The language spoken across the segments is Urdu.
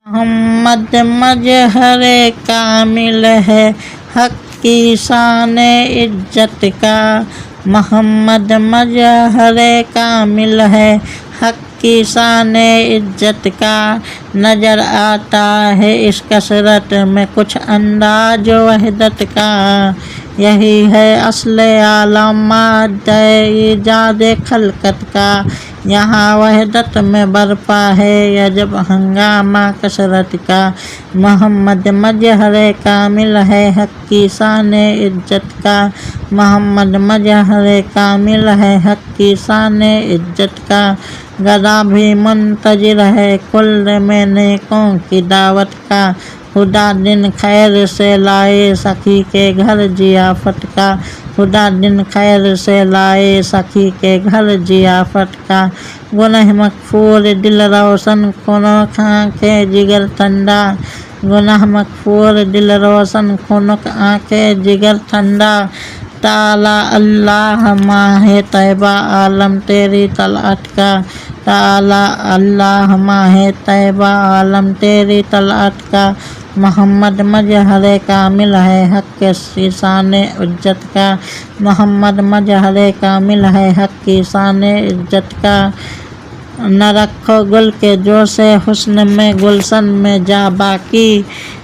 محمد مظہر کامل ہے حق کی شان عزت کا، محمد مظہر کامل ہے حق کی شان عزت کا، نظر آتا ہے اس کثرت میں کچھ انداز وحدت کا، یہی ہے اصل عالم مادہ ایجاد خلقت کا، یہاں وحدت میں برپا ہے عجب ہنگامہ کثرت کا، محمد مظہر کامل ہے حق کی شان عزت کا، محمد مظہر کامل ہے حق کی شان عزت کا، گدا بھی منتظر ہے کل میں نیکوں کی دعوت کا، خدا دن خیر سے لائے سخی کے گھر ضیافت کا، خدا دن خیر سے لائے سخی کے گھر ضیافت کا، گنہ مغفور دل روشن خنک آنکھیں جگر ٹھنڈا، گنہ مغفور دل روشن خنک آنکھیں جگر ٹھنڈا، تعالیٰ اللہ ماہ طیبہ عالم تیری طلعت کا، تعالیٰ اللہ ماہ طیبہ عالم تیری طلعت کا، محمد مظہر کامل ہے حق کی شان عزت کا، محمد مظہر کامل ہے حق کی شان عزت کا، نہ رکھو گل کے جوش حسن میں گلشن میں جا باقی،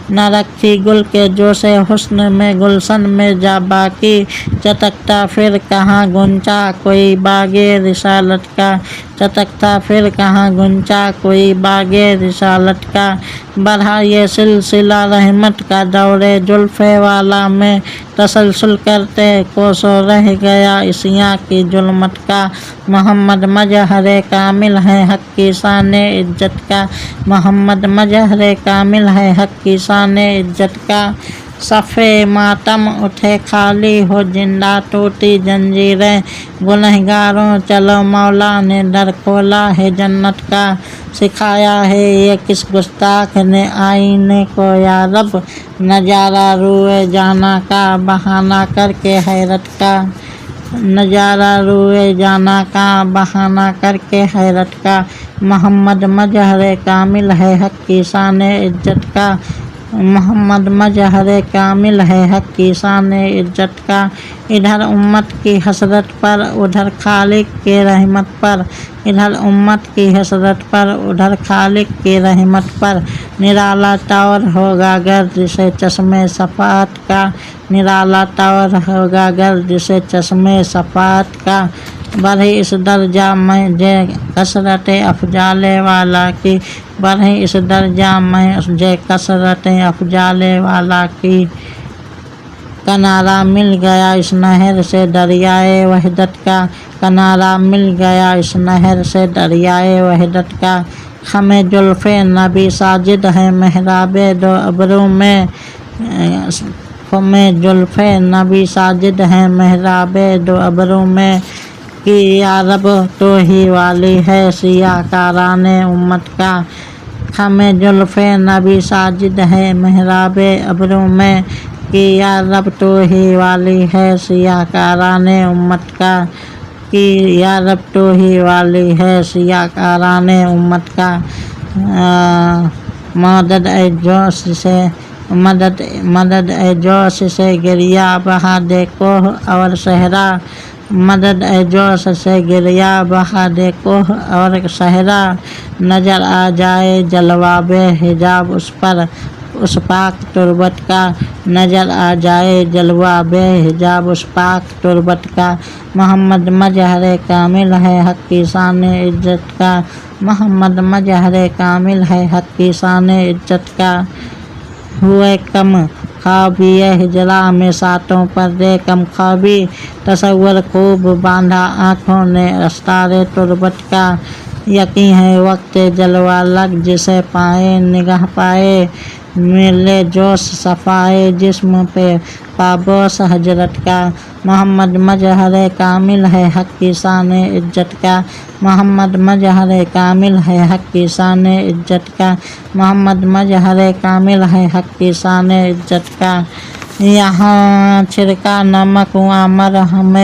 نہ رکھی گل کے جوش حسن میں گلشن میں جا باقی، چٹکتا پھر کہاں گنچا کوئی باغ رسالت کا، چٹکتا پھر کہاں گنچا کوئی باغ رسالت کا، بڑھا یہ سلسلہ رحمت کا دور زلف والا میں، تسلسل کرتے کوسوں رہ گیا عصیاں کی ظلمت کا، محمد مظہر کامل ہے حق کی شان عزت کا، محمد مظہر کامل ہے حق کی شان عزت کا، صف ماتم اٹھے خالی ہو زندہ ٹوٹی زنجیریں، گنہگاروں چلو مولا نے در کھولا ہے جنت کا، سکھایا ہے یہ کس گستاخ نے آئینے کو یا رب، نظارہ روئے جانا کا بہانہ کر کے حیرت کا، نظارہ روئے جانا کا بہانہ کر کے حیرت کا، محمد مظہر کامل ہے حق کی شان عزت کا، محمد مظہر کامل ہے حق کی شان عزت کا، ادھر امت کی حسرت پر ادھر خالق کی رحمت پر، ادھر امت کی حسرت پر ادھر خالق کی رحمت پر، نرالا طور ہوگا گرد سے چشمے صفات کا، نرالا طور ہوگا گرد سے چشمے صفات کا، بڑھی اس درجہ میں جے کثرت افضال والا کی، بڑھی اس درجہ میں جے کثرت افضال والا کی، کنارہ مل گیا اس نہر سے دریائے وحدت کا، کنارہ مل گیا اس نہر سے دریائے وحدت کا، خم زلف نبی ساجد ہے محراب دو ابرو میں، خم زلف نبی ساجد ہے محراب دو ابرو میں، کہ یا رب تو ہی والی ہے سیاہ کاران امت کا، خم زلف نبی ساجد ہے محراب ابرو میں، کہ یا رب تو ہی والی ہے سیاہ کاران امت کا، کہ یا رب تو ہی والی ہے سیاہ کاران امت کا، مدد اے جوش سے مدد مدد اے جوش سے گریا بہا دے کوہ اور صحرا، مدد اے جوش سے گریا بہا دے کوہ اور صحرا، نظر آ جائے جلوہ بے حجاب اس پر اس پاک تربت کا، نظر آ جائے جلوہ بے حجاب اس پاک تربت کا، محمد مظہر کامل ہے حق کی شان عزت کا، محمد مظہر کامل ہے حق کی شان عزت کا، ہوئے کم خوابی ہجرا میں ساتوں پر دے کم خوابی، تصور خوب باندھا آنکھوں نے استار تربت کا، یقین ہے وقت جلوہ لگ جسے پائے نگاہ پائے، ملے جوش صفائے جسم پہ پابوس حضرت کا، محمد مظہر کامل ہے حق کی شان عزت کا، محمد مظہر کامل ہے حق کی شان عزت کا، محمد مظہر کامل ہے حق کی شان عزت کا، یہاں چھڑکا نمک ہوا مرہم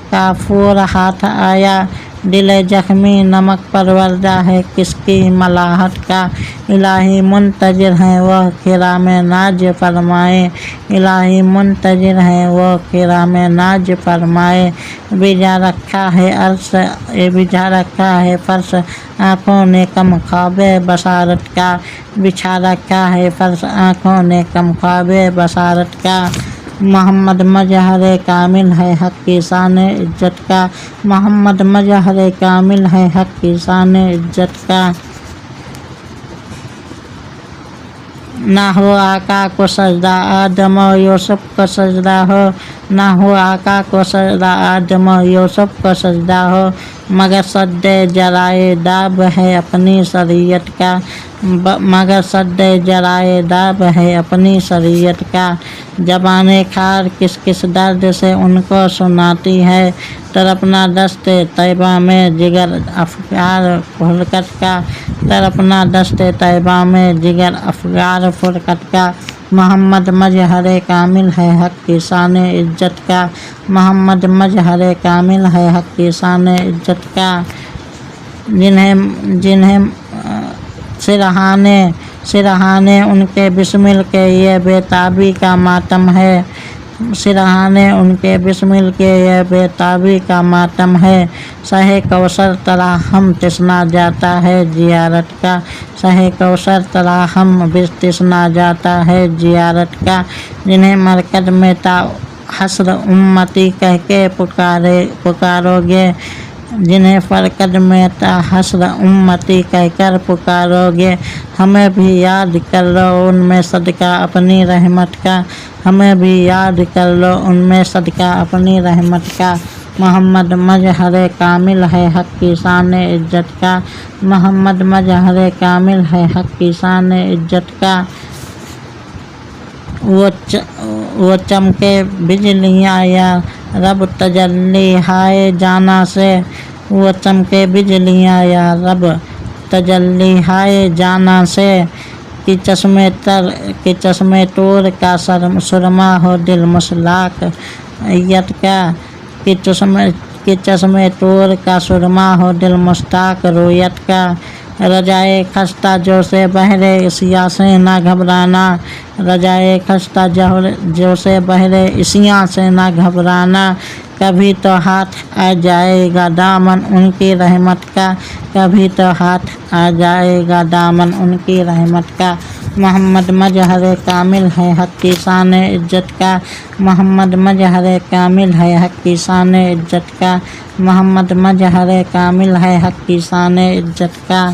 کافور ہاتھ آیا، دل زخمی نمک پروردہ ہے کس کی ملاحت کا، الہی منتظر ہیں وہ کرام ناز فرمائے، الہی منتظر ہیں وہ کرام ناز فرمائے۔ بجا رکھا ہے عرش، بجا رکھا ہے فرش، آنکھوں نے کم خواب بصارت کا، بچھا رکھا ہے فرش آنکھوں نے کم خواب بصارت کا۔ محمد مظہر کامل ہے حق کی شان عزت کا، محمد مظہر کامل ہے حق کی شان عزت کا۔ نہ ہو آقا کو سجدہ آدم و یوسف کو سجدہ ہو، نہ ہو آقا کو سجدہ آدم و یوسف کو سجدہ ہو، مگر سد جرائے داب ہے اپنی شریعت کا، مگر سد جرائے داب ہے اپنی شریعت کا۔ زبان خار کس کس درد سے ان کو سناتی ہے، تڑپنا دست طیبہ میں جگر افگار فرقت کا، تڑپنا دست طیبہ میں جگر افگار فرقت کا۔ محمد مظہر کامل ہے حق کی شان عزت کا، محمد مظہر کامل ہے حق کی شان عزت کا۔ جنہیں سرہانے ان کے بسمل کے یہ بے تابی کا ماتم ہے، سرہانے ان کے بسمل کے یہ بے تابی کا ماتم ہے۔ سہے کوثر تراہم تشنا جاتا ہے زیارت کا، سہے کوثر تراہم تشنا جاتا ہے زیارت کا۔ جنہیں مرکز میں تا حشر امتی کہہ کے پکارو گے، جنہیں فرقد میں تا حشر امتی کہہ کر پکارو گے، ہمیں بھی یاد کر لو ان میں صدقہ اپنی رحمت کا، ہمیں بھی یاد کر لو ان میں صدقہ اپنی رحمت کا۔ محمد مظہر کامل ہے حق کی شان عزت کا، محمد مظہر کامل ہے حق کی شان عزت کا۔ وہ چمکے بجلیاں یا رب تجلی ہائے جانا سے، وہ چمکے بجلیاں یا رب تجلی ہائے جانا سے، کہ چشمے طور کا سرما ہو دل مشتاق ایت کا، کہ چشمے طور کا سرما ہو دل مشتاق رویت کا۔ رجائے خستہ جو سے بہرے عصیاں سے نہ گھبرانا، رجائے خستہ جو سے بہرے عصیاں سے نہ گھبرانا، کبھی تو ہاتھ آ جائے گا دامن ان کی رحمت کا، کبھی تو ہاتھ آ جائے گا دامن ان کی رحمت کا۔ محمد مظہر کامل ہے حق کی شان عزت کا، محمد مظہر کامل ہے حق کی شان عزت کا، محمد مظہر کامل ہے حق کی شان عزت کا۔